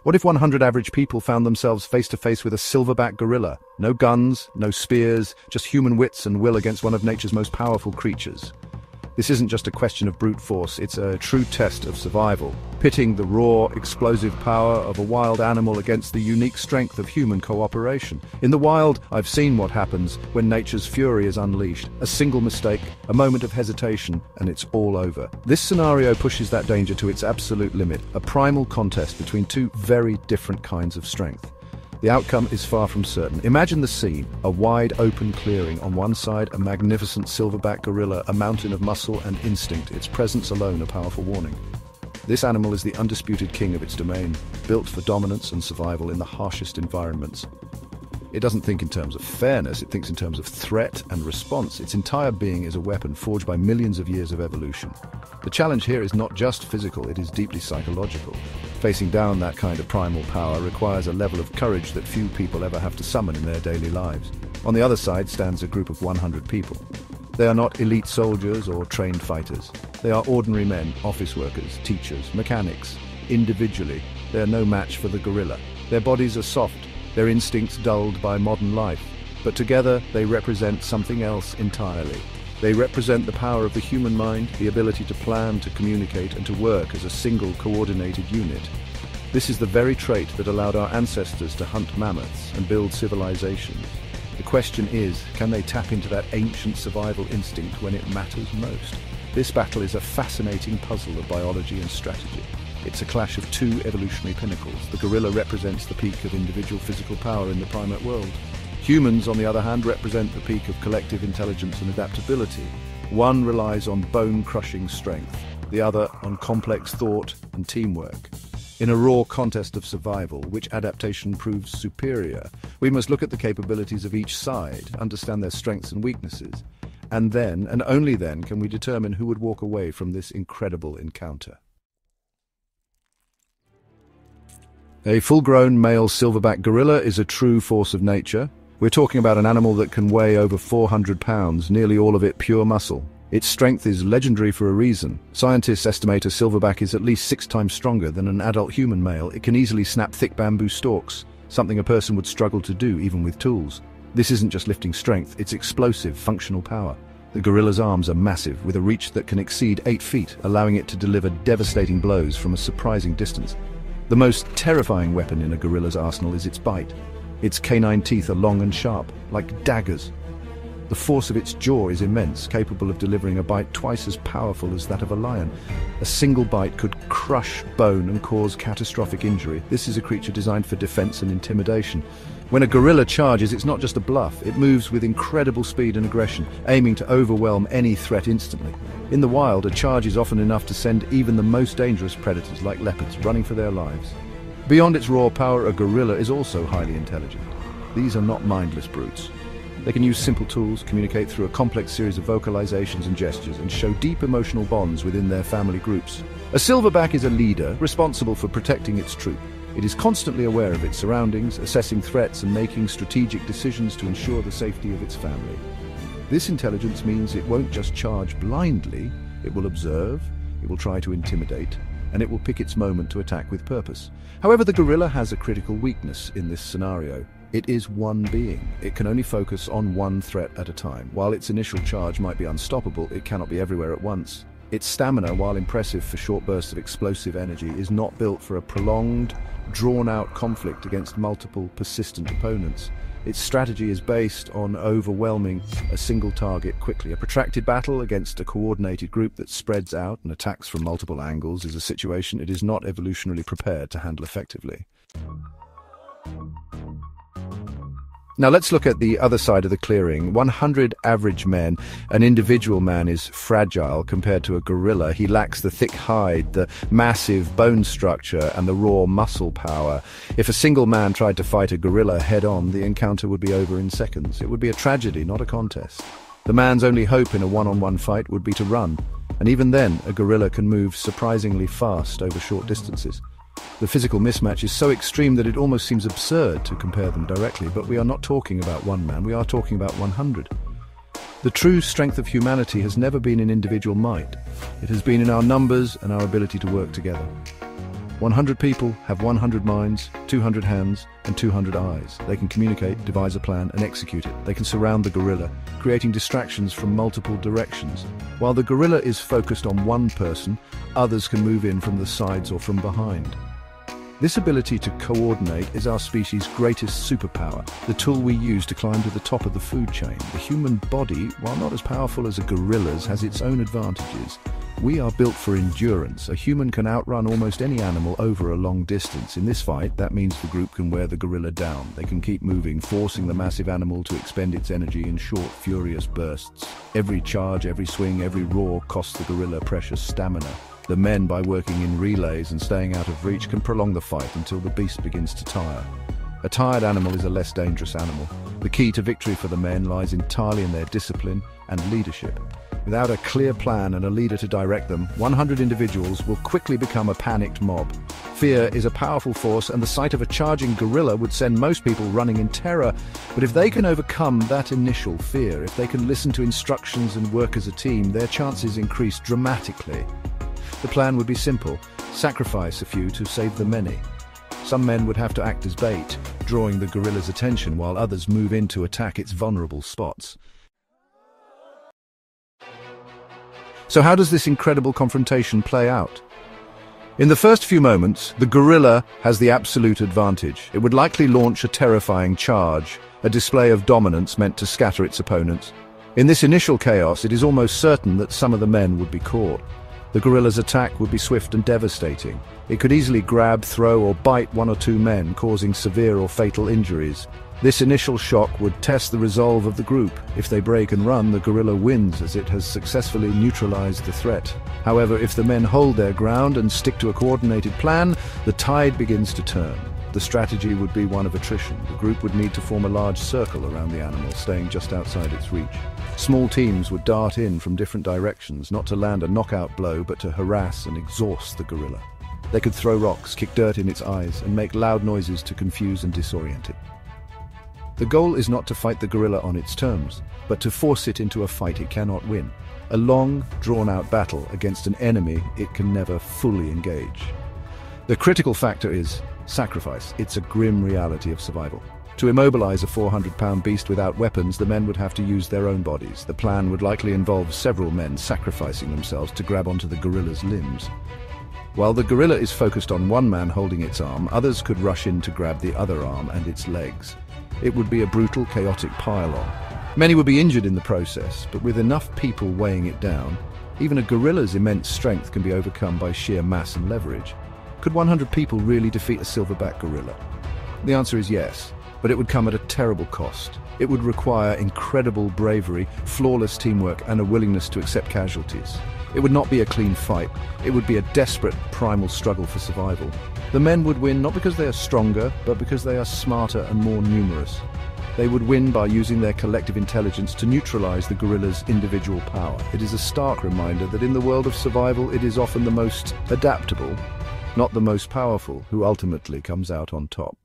What if 100 average people found themselves face to face with a silverback gorilla? No guns, no spears, just human wits and will against one of nature's most powerful creatures. This isn't just a question of brute force, it's a true test of survival, pitting the raw, explosive power of a wild animal against the unique strength of human cooperation. In the wild, I've seen what happens when nature's fury is unleashed. A single mistake, a moment of hesitation, and it's all over. This scenario pushes that danger to its absolute limit, a primal contest between two very different kinds of strength. The outcome is far from certain. Imagine the scene, a wide open clearing. On one side, a magnificent silverback gorilla, a mountain of muscle and instinct, its presence alone a powerful warning. This animal is the undisputed king of its domain, built for dominance and survival in the harshest environments. It doesn't think in terms of fairness, it thinks in terms of threat and response. Its entire being is a weapon forged by millions of years of evolution. The challenge here is not just physical, it is deeply psychological. Facing down that kind of primal power requires a level of courage that few people ever have to summon in their daily lives. On the other side stands a group of 100 people. They are not elite soldiers or trained fighters. They are ordinary men, office workers, teachers, mechanics. Individually, they are no match for the gorilla. Their bodies are soft, their instincts dulled by modern life. But together, they represent something else entirely. They represent the power of the human mind, the ability to plan, to communicate, and to work as a single coordinated unit. This is the very trait that allowed our ancestors to hunt mammoths and build civilizations. The question is, can they tap into that ancient survival instinct when it matters most? This battle is a fascinating puzzle of biology and strategy. It's a clash of two evolutionary pinnacles. The gorilla represents the peak of individual physical power in the primate world. Humans, on the other hand, represent the peak of collective intelligence and adaptability. One relies on bone-crushing strength, the other on complex thought and teamwork. In a raw contest of survival, which adaptation proves superior, we must look at the capabilities of each side, understand their strengths and weaknesses, and then, and only then, can we determine who would walk away from this incredible encounter. A full-grown male silverback gorilla is a true force of nature. We're talking about an animal that can weigh over 400 pounds, nearly all of it pure muscle. Its strength is legendary for a reason. Scientists estimate a silverback is at least 6 times stronger than an adult human male. It can easily snap thick bamboo stalks, something a person would struggle to do even with tools. This isn't just lifting strength, it's explosive, functional power. The gorilla's arms are massive, with a reach that can exceed 8 feet, allowing it to deliver devastating blows from a surprising distance. The most terrifying weapon in a gorilla's arsenal is its bite. Its canine teeth are long and sharp, like daggers. The force of its jaw is immense, capable of delivering a bite twice as powerful as that of a lion. A single bite could crush bone and cause catastrophic injury. This is a creature designed for defense and intimidation. When a gorilla charges, it's not just a bluff. It moves with incredible speed and aggression, aiming to overwhelm any threat instantly. In the wild, a charge is often enough to send even the most dangerous predators, like leopards, running for their lives. Beyond its raw power, a gorilla is also highly intelligent. These are not mindless brutes. They can use simple tools, communicate through a complex series of vocalizations and gestures, and show deep emotional bonds within their family groups. A silverback is a leader, responsible for protecting its troop. It is constantly aware of its surroundings, assessing threats and making strategic decisions to ensure the safety of its family. This intelligence means it won't just charge blindly, it will observe, it will try to intimidate, and it will pick its moment to attack with purpose. However, the gorilla has a critical weakness in this scenario. It is one being. It can only focus on one threat at a time. While its initial charge might be unstoppable, it cannot be everywhere at once. Its stamina, while impressive for short bursts of explosive energy, is not built for a prolonged, drawn-out conflict against multiple, persistent opponents. Its strategy is based on overwhelming a single target quickly. A protracted battle against a coordinated group that spreads out and attacks from multiple angles is a situation it is not evolutionarily prepared to handle effectively. Now let's look at the other side of the clearing. 100 average men. An individual man is fragile compared to a gorilla. He lacks the thick hide, the massive bone structure, and the raw muscle power. If a single man tried to fight a gorilla head-on, the encounter would be over in seconds. It would be a tragedy, not a contest. The man's only hope in a one-on-one fight would be to run. And even then, a gorilla can move surprisingly fast over short distances. The physical mismatch is so extreme that it almost seems absurd to compare them directly, but we are not talking about one man, we are talking about 100. The true strength of humanity has never been in individual might. It has been in our numbers and our ability to work together. 100 people have 100 minds, 200 hands, and 200 eyes. They can communicate, devise a plan, and execute it. They can surround the gorilla, creating distractions from multiple directions. While the gorilla is focused on one person, others can move in from the sides or from behind. This ability to coordinate is our species' greatest superpower, the tool we use to climb to the top of the food chain. The human body, while not as powerful as a gorilla's, has its own advantages. We are built for endurance. A human can outrun almost any animal over a long distance. In this fight, that means the group can wear the gorilla down. They can keep moving, forcing the massive animal to expend its energy in short, furious bursts. Every charge, every swing, every roar costs the gorilla precious stamina. The men, by working in relays and staying out of reach, can prolong the fight until the beast begins to tire. A tired animal is a less dangerous animal. The key to victory for the men lies entirely in their discipline and leadership. Without a clear plan and a leader to direct them, 100 individuals will quickly become a panicked mob. Fear is a powerful force, and the sight of a charging gorilla would send most people running in terror. But if they can overcome that initial fear, if they can listen to instructions and work as a team, their chances increase dramatically. The plan would be simple: sacrifice a few to save the many. Some men would have to act as bait, drawing the gorilla's attention while others move in to attack its vulnerable spots. So how does this incredible confrontation play out? In the first few moments, the gorilla has the absolute advantage. It would likely launch a terrifying charge, a display of dominance meant to scatter its opponents. In this initial chaos, it is almost certain that some of the men would be caught. The gorilla's attack would be swift and devastating. It could easily grab, throw, or bite one or two men, causing severe or fatal injuries. This initial shock would test the resolve of the group. If they break and run, the gorilla wins, as it has successfully neutralized the threat. However, if the men hold their ground and stick to a coordinated plan, the tide begins to turn. The strategy would be one of attrition. The group would need to form a large circle around the animal, staying just outside its reach. Small teams would dart in from different directions, not to land a knockout blow, but to harass and exhaust the gorilla. They could throw rocks, kick dirt in its eyes, and make loud noises to confuse and disorient it. The goal is not to fight the gorilla on its terms, but to force it into a fight it cannot win. A long, drawn-out battle against an enemy it can never fully engage. The critical factor is sacrifice. It's a grim reality of survival. To immobilize a 400-pound beast without weapons, the men would have to use their own bodies. The plan would likely involve several men sacrificing themselves to grab onto the gorilla's limbs. While the gorilla is focused on one man holding its arm, others could rush in to grab the other arm and its legs. It would be a brutal, chaotic pile-on. Many would be injured in the process, but with enough people weighing it down, even a gorilla's immense strength can be overcome by sheer mass and leverage. Could 100 people really defeat a silverback gorilla? The answer is yes, but it would come at a terrible cost. It would require incredible bravery, flawless teamwork, and a willingness to accept casualties. It would not be a clean fight. It would be a desperate, primal struggle for survival. The men would win not because they are stronger, but because they are smarter and more numerous. They would win by using their collective intelligence to neutralize the gorilla's individual power. It is a stark reminder that in the world of survival, it is often the most adaptable, not the most powerful, who ultimately comes out on top.